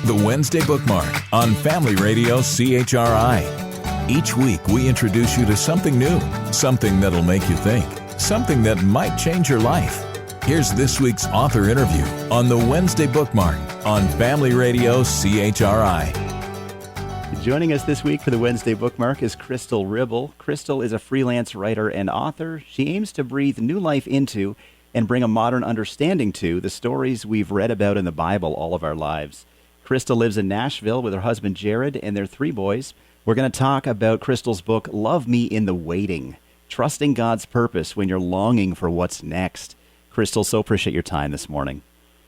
The Wednesday Bookmark on Family Radio CHRI. Each week we introduce you to something new, something that'll make you think, something that might change your life. Here's this week's author interview on the Wednesday Bookmark on Family Radio CHRI. Joining us this week for the Wednesday Bookmark is Krystal Ribble. Krystal is a freelance writer and author. She aims to breathe new life into and bring a modern understanding to the stories we've read about in the Bible all of our lives. Krystal lives in Nashville with her husband Jared and their 3 boys. We're going to talk about Krystal's book, Love Me in the Waiting, Trusting God's Purpose When You're Longing for What's Next. Krystal, so appreciate your time this morning.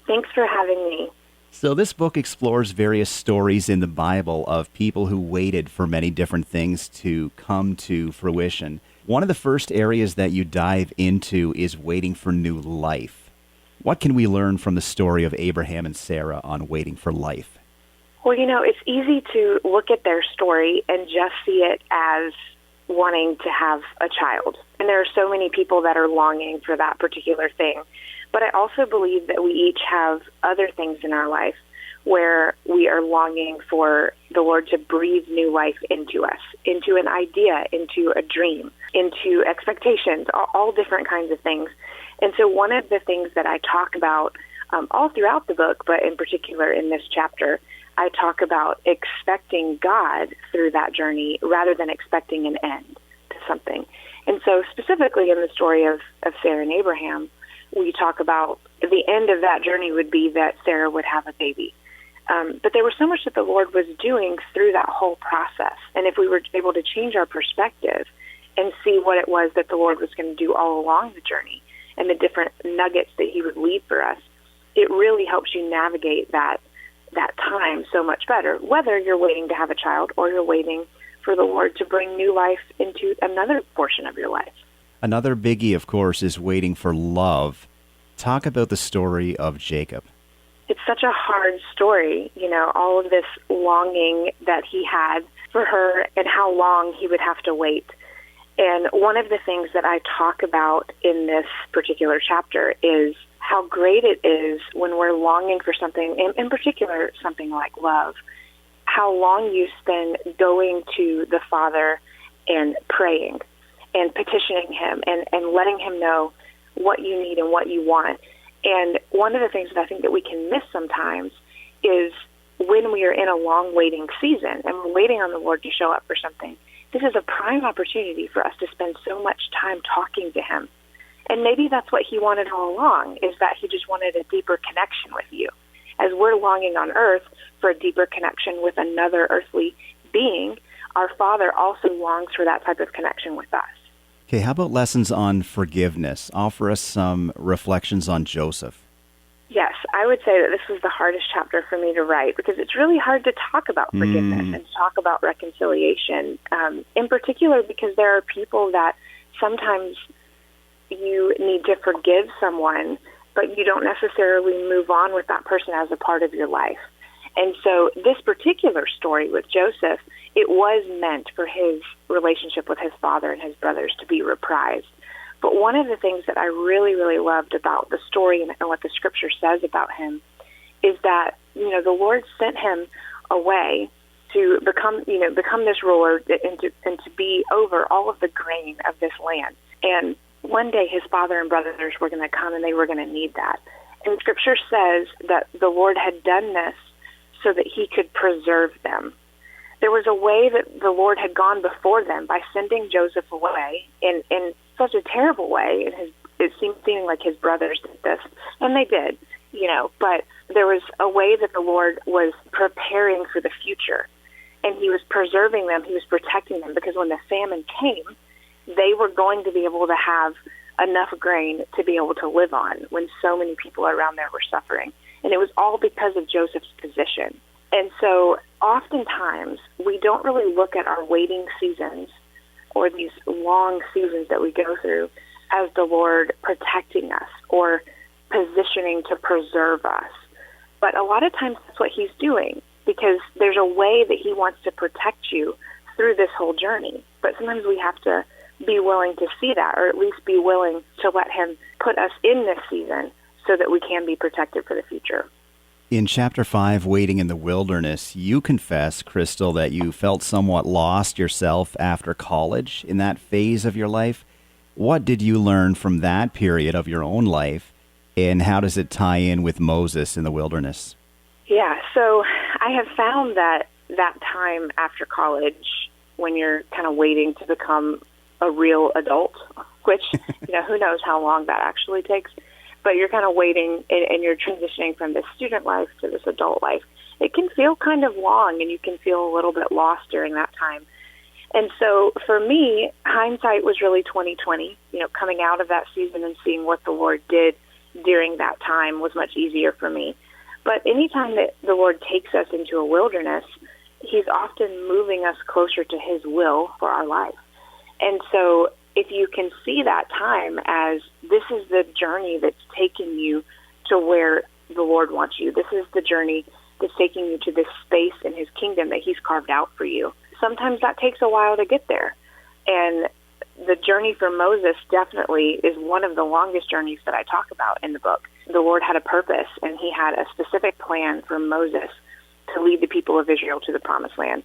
Thanks for having me. So this book explores various stories in the Bible of people who waited for many different things to come to fruition. One of the first areas that you dive into is waiting for new life. What can we learn from the story of Abraham and Sarah on waiting for life? Well, it's easy to look at their story and just see it as wanting to have a child. And there are so many people that are longing for that particular thing. But I also believe that we each have other things in our life where we are longing for the Lord to breathe new life into us, into an idea, into a dream, into expectations, all different kinds of things. And so one of the things that I talk about all throughout the book, but in particular in this chapter, I talk about expecting God through that journey rather than expecting an end to something. And so specifically in the story of Sarah and Abraham, we talk about the end of that journey would be that Sarah would have a baby. But there was so much that the Lord was doing through that whole process. And if we were able to change our perspective and see what it was that the Lord was going to do all along the journey and the different nuggets that he would leave for us, it really helps you navigate that time so much better, whether you're waiting to have a child or you're waiting for the Lord to bring new life into another portion of your life. Another biggie, of course, is waiting for love. Talk about the story of Jacob. It's such a hard story, all of this longing that he had for her and how long he would have to wait. And one of the things that I talk about in this particular chapter is how great it is when we're longing for something, in particular something like love, how long you spend going to the Father and praying and petitioning him and letting him know what you need and what you want. And one of the things that I think that we can miss sometimes is when we are in a long waiting season and we're waiting on the Lord to show up for something, this is a prime opportunity for us to spend so much time talking to him. And maybe that's what he wanted all along, is that he just wanted a deeper connection with you. As we're longing on earth for a deeper connection with another earthly being, our Father also longs for that type of connection with us. Okay, how about lessons on forgiveness? Offer us some reflections on Joseph. Yes, I would say that this was the hardest chapter for me to write because it's really hard to talk about forgiveness and to talk about reconciliation, in particular because there are people that sometimes you need to forgive someone, but you don't necessarily move on with that person as a part of your life. And so this particular story with Joseph, it was meant for his relationship with his father and his brothers to be reprised. But one of the things that I really, really loved about the story and what the scripture says about him is that, the Lord sent him away to become this ruler and to be over all of the grain of this land. And one day his father and brothers were going to come and they were going to need that. And scripture says that the Lord had done this so that he could preserve them. There was a way that the Lord had gone before them by sending Joseph away in such a terrible way. And it seemed like his brothers did this, and they did, but there was a way that the Lord was preparing for the future, and he was preserving them, he was protecting them, because when the famine came, they were going to be able to have enough grain to be able to live on when so many people around there were suffering. And it was all because of Joseph's position. And so oftentimes we don't really look at our waiting seasons or these long seasons that we go through as the Lord protecting us or positioning to preserve us. But a lot of times that's what he's doing, because there's a way that he wants to protect you through this whole journey. But sometimes we have to be willing to see that, or at least be willing to let him put us in this season so that we can be protected for the future. In Chapter 5, Waiting in the Wilderness, you confess, Krystal, that you felt somewhat lost yourself after college in that phase of your life. What did you learn from that period of your own life, and how does it tie in with Moses in the wilderness? Yeah, so I have found that time after college, when you're kind of waiting to become a real adult, which, who knows how long that actually takes, but you're kind of waiting and you're transitioning from this student life to this adult life. It can feel kind of long, and you can feel a little bit lost during that time. And so for me, hindsight was really 2020. Coming out of that season and seeing what the Lord did during that time was much easier for me. But anytime that the Lord takes us into a wilderness, He's often moving us closer to His will for our life. And so if you can see that time as this is the journey that's taking you to where the Lord wants you, this is the journey that's taking you to this space in His kingdom that He's carved out for you. Sometimes that takes a while to get there. And the journey for Moses definitely is one of the longest journeys that I talk about in the book. The Lord had a purpose, and He had a specific plan for Moses to lead the people of Israel to the Promised Land.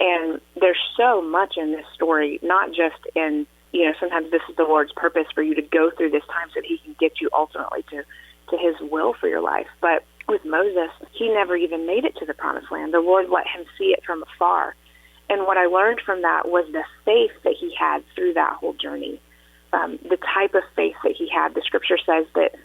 And there's so much in this story, not just in, sometimes this is the Lord's purpose for you to go through this time so that He can get you ultimately to His will for your life. But with Moses, he never even made it to the Promised Land. The Lord let him see it from afar. And what I learned from that was the faith that he had through that whole journey, the type of faith that he had. The Scripture says that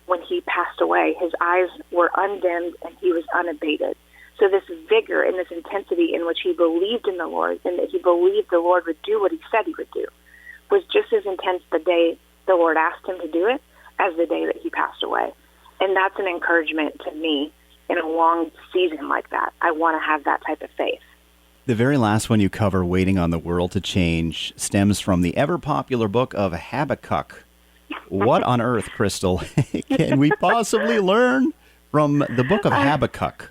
when he passed away, his eyes were undimmed and he was unabated. So this vigor and this intensity in which he believed in the Lord and that he believed the Lord would do what He said He would do was just as intense the day the Lord asked him to do it as the day that he passed away. And that's an encouragement to me in a long season like that. I want to have that type of faith. The very last one you cover, Waiting on the World to Change, stems from the ever-popular book of Habakkuk. What on earth, Krystal, can we possibly learn from the book of Habakkuk?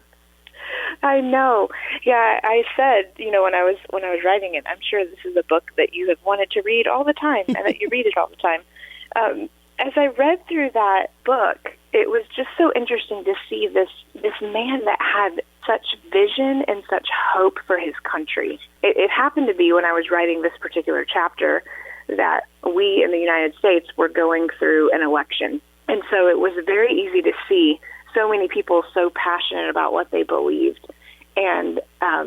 I know. Yeah, I said, when I was writing it, I'm sure this is a book that you have wanted to read all the time and that you read it all the time. As I read through that book, it was just so interesting to see this man that had such vision and such hope for his country. It happened to be when I was writing this particular chapter that we in the United States were going through an election. And so it was very easy to see so many people so passionate about what they believed and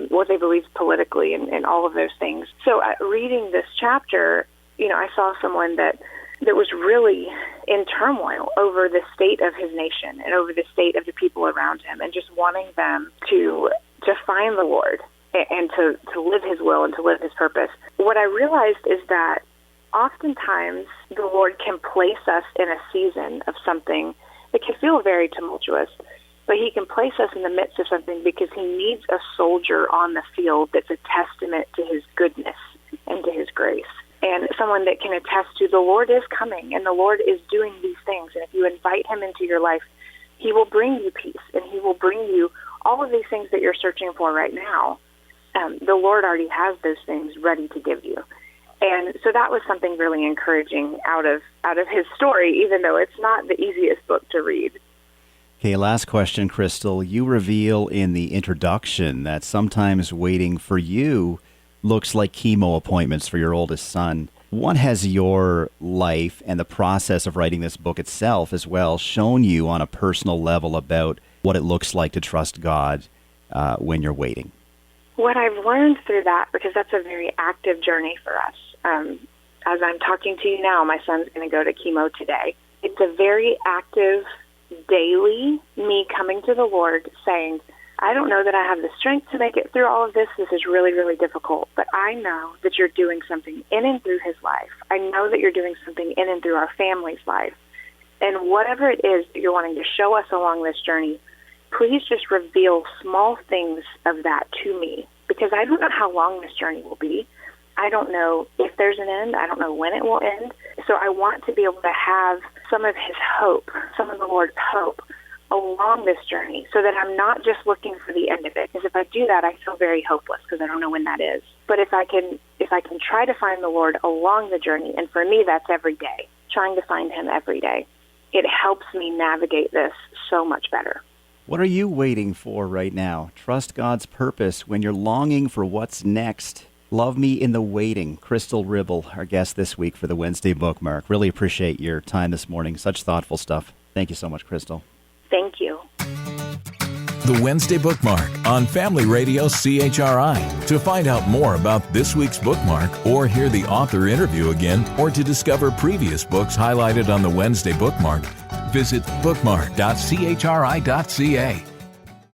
what they believed politically and all of those things. So reading this chapter, I saw someone that was really in turmoil over the state of his nation and over the state of the people around him, and just wanting them to find the Lord and to live His will and to live His purpose. What I realized is that oftentimes the Lord can place us in a season of something that can feel very tumultuous, but He can place us in the midst of something because He needs a soldier on the field that's a testament to His goodness and to His grace. And someone that can attest to the Lord is coming and the Lord is doing these things. And if you invite Him into your life, He will bring you peace and He will bring you all of these things that you're searching for right now. The Lord already has those things ready to give you. And so that was something really encouraging out of his story, even though it's not the easiest book to read. Okay, last question, Krystal. You reveal in the introduction that sometimes waiting for you looks like chemo appointments for your oldest son. What has your life and the process of writing this book itself as well shown you on a personal level about what it looks like to trust God when you're waiting? What I've learned through that, because that's a very active journey for us. As I'm talking to you now, my son's going to go to chemo today. It's a very active, daily me coming to the Lord saying, I don't know that I have the strength to make it through all of this. This is really, really difficult. But I know that you're doing something in and through his life. I know that you're doing something in and through our family's life. And whatever it is that you're wanting to show us along this journey, please just reveal small things of that to me, because I don't know how long this journey will be. I don't know if there's an end. I don't know when it will end. So I want to be able to have some of his hope, some of the Lord's hope along this journey, so that I'm not just looking for the end of it. Because if I do that, I feel very hopeless because I don't know when that is. But if I can try to find the Lord along the journey, and for me that's every day, trying to find him every day, it helps me navigate this so much better. What are you waiting for right now? Trust God's purpose when you're longing for what's next. Love me in the waiting. Krystal Ribble, our guest this week for the Wednesday Bookmark. Really appreciate your time this morning. Such thoughtful stuff. Thank you so much, Krystal. Thank you. The Wednesday Bookmark on Family Radio CHRI. To find out more about this week's bookmark or hear the author interview again or to discover previous books highlighted on the Wednesday Bookmark, visit bookmark.chri.ca.